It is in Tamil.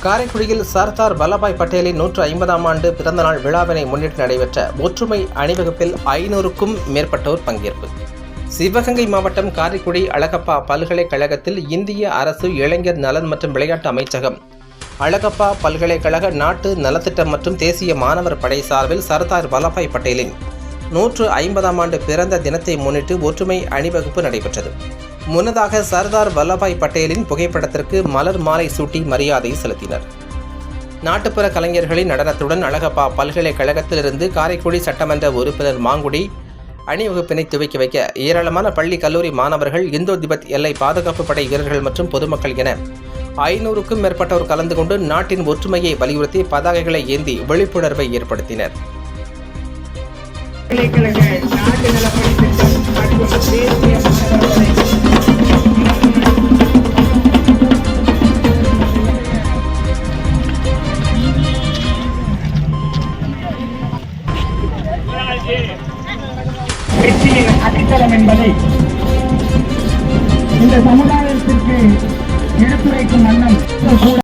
காரைக்குடியில் சர்தார் வல்லபாய் பட்டேலின் 150ஆம் ஆண்டு பிறந்தநாள் விழாவினை முன்னிட்டு நடைபெற்ற ஒற்றுமை அணிவகுப்பில் 500க்கும் மேற்பட்டோர் பங்கேற்பு. சிவகங்கை மாவட்டம் காரைக்குடி அழகப்பா பல்கலைக்கழகத்தில் இந்திய அரசு இளைஞர் நலன் மற்றும் விளையாட்டு அமைச்சகம், அழகப்பா பல்கலைக்கழக நாட்டு நலத்திட்டம் மற்றும் தேசிய மாணவர் படை சார்பில் சர்தார் வல்லபாய் பட்டேலின் 150ஆம் ஆண்டு பிறந்த தினத்தை முன்னிட்டு ஒற்றுமை அணிவகுப்பு நடைபெற்றது. முன்னதாக சர்தார் வல்லபாய் பட்டேலின் புகைப்படத்திற்கு மலர் மாலை சூட்டி மரியாதை செலுத்தினர். நாட்டுப்புற கலைஞர்களின் நடனத்துடன் அழகப்பா பல்கலைக்கழகத்திலிருந்து காரைக்குடி சட்டமன்ற உறுப்பினர் மாங்குடி அணிவகுப்பினை துவக்கி வைக்க ஏராளமான பள்ளி கல்லூரி மாணவர்கள், இந்தோ திபெத் எல்லை பாதுகாப்பு படை வீரர்கள் மற்றும் பொதுமக்கள் என 500க்கும் மேற்பட்டோர் கலந்து கொண்டு நாட்டின் ஒற்றுமையை வலியுறுத்தி பதாகைகளை ஏந்தி விழிப்புணர்வை ஏற்படுத்தினர். வெற்றியின் அடித்தளம் என்பதை இந்த சமுதாயத்திற்கு எடுத்துரைக்கும் வண்ணம்